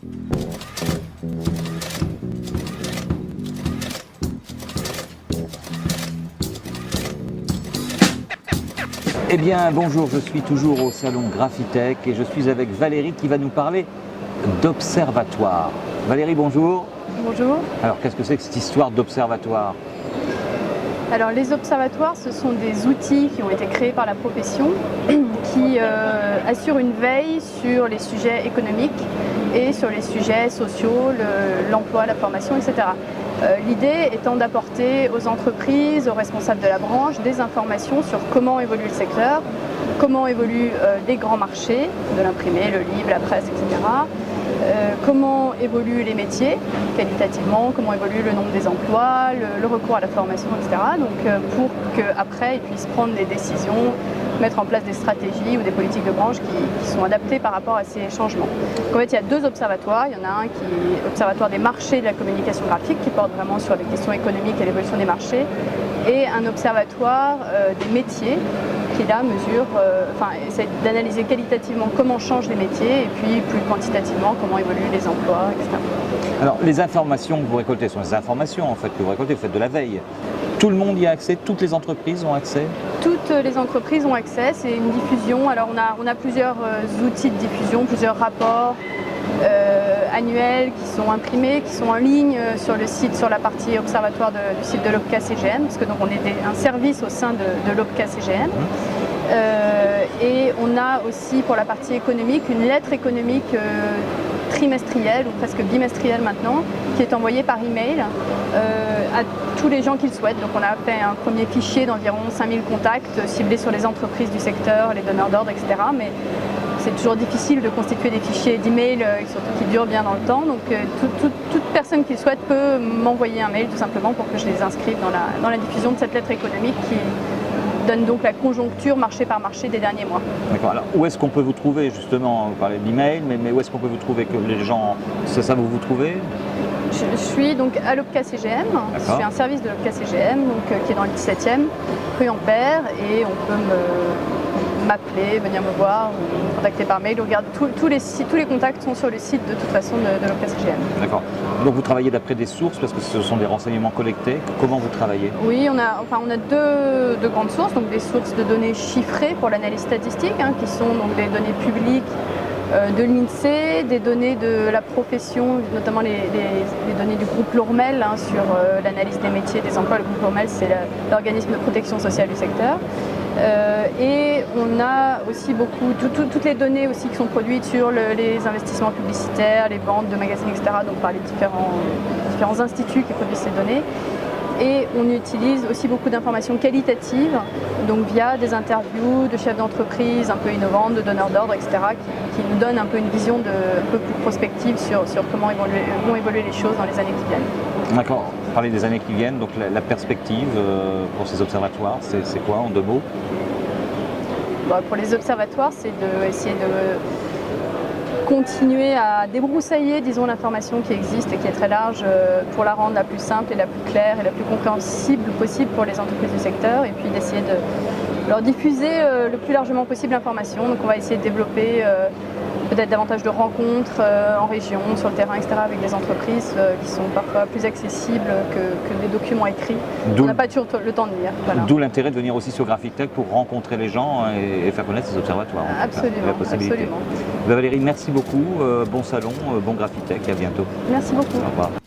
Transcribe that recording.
Eh bien, bonjour, je suis toujours au salon Graphitech et je suis avec Valérie qui va nous parler d'observatoire. Valérie, bonjour. Bonjour. Alors, qu'est-ce que c'est que cette histoire d'observatoire? Alors, les observatoires, ce sont des outils qui ont été créés par la profession qui assurent une veille sur les sujets économiques et sur les sujets sociaux, l'emploi, la formation, etc. L'idée étant d'apporter aux entreprises, aux responsables de la branche, des informations sur comment évolue le secteur, comment évoluent les grands marchés, de l'imprimé, le livre, la presse, etc. Comment évoluent les métiers qualitativement, comment évolue le nombre des emplois, le recours à la formation, etc. Donc pour qu'après ils puissent prendre des décisions, mettre en place des stratégies ou des politiques de branche qui sont adaptées par rapport à ces changements. Donc en fait, il y a deux observatoires. Il y en a un qui est l'Observatoire des marchés de la communication graphique, qui porte vraiment sur les questions économiques et l'évolution des marchés, et un observatoire des métiers qui là mesure, essaie d'analyser qualitativement comment changent les métiers et puis plus quantitativement comment évoluent les emplois, etc. Alors, les informations que vous récoltez sont des informations en fait que vous récoltez, vous faites de la veille. Tout le monde y a accès, toutes les entreprises ont accès? Toutes les entreprises ont accès, c'est une diffusion. Alors on a plusieurs outils de diffusion, plusieurs rapports annuels qui sont imprimés, qui sont en ligne sur le site, sur la partie observatoire du site de l'OPCA-CGM, parce que donc on est un service au sein de l'OPCA-CGM. Et on a aussi pour la partie économique une lettre économique trimestrielle ou presque bimestrielle maintenant, qui est envoyée par email à tous les gens qui le souhaitent. Donc on a fait un premier fichier d'environ 5000 contacts ciblés sur les entreprises du secteur, les donneurs d'ordre, etc. Mais c'est toujours difficile de constituer des fichiers d'email, surtout qui durent bien dans le temps. Donc toute personne qui le souhaite peut m'envoyer un mail tout simplement pour que je les inscrive dans la diffusion de cette lettre économique qui donne donc la conjoncture marché par marché des derniers mois. D'accord. Alors, où est-ce qu'on peut vous trouver justement? Vous parlez d'email, mais où est-ce qu'on peut vous trouver, que les gens, c'est ça vous trouvez? Je suis donc à l'OPCA-CGM, je suis un service de l'OPCA-CGM qui est dans le 17e, rue Ampère, et on peut m'appeler, venir me voir, ou me contacter par mail. Regarde, tous les contacts sont sur le site de toute façon de l'OPCA-CGM. D'accord. Donc vous travaillez d'après des sources parce que ce sont des renseignements collectés. Comment vous travaillez? Oui, on a deux grandes sources, donc des sources de données chiffrées pour l'analyse statistique, qui sont donc des données publiques de l'INSEE, des données de la profession, notamment les données du groupe Lourmel sur l'analyse des métiers et des emplois. Le groupe Lourmel, c'est l'organisme de protection sociale du secteur. Et on a aussi toutes les données aussi qui sont produites sur les investissements publicitaires, les ventes de magazines, etc. Donc par les différents instituts qui produisent ces données. Et on utilise aussi beaucoup d'informations qualitatives, donc via des interviews de chefs d'entreprise un peu innovantes, de donneurs d'ordre, etc., qui nous donnent un peu une vision un peu plus prospective sur comment vont évoluer les choses dans les années qui viennent. D'accord. Vous parlez des années qui viennent, donc la perspective pour ces observatoires, c'est quoi en deux mots? Pour les observatoires, c'est d'essayer de continuer à débroussailler, disons, l'information qui existe et qui est très large pour la rendre la plus simple et la plus claire et la plus compréhensible possible pour les entreprises du secteur, et puis d'essayer de leur diffuser le plus largement possible l'information. Donc on va essayer de développer peut-être davantage de rencontres en région, sur le terrain, etc., avec des entreprises qui sont parfois plus accessibles que des documents écrits. On n'a pas toujours le temps de lire. Voilà. D'où l'intérêt de venir aussi sur Graphitech pour rencontrer les gens et faire connaître ces observatoires. Absolument, absolument. Valérie, merci beaucoup, bon salon, bon Graphitech, à bientôt. Merci beaucoup. Au revoir.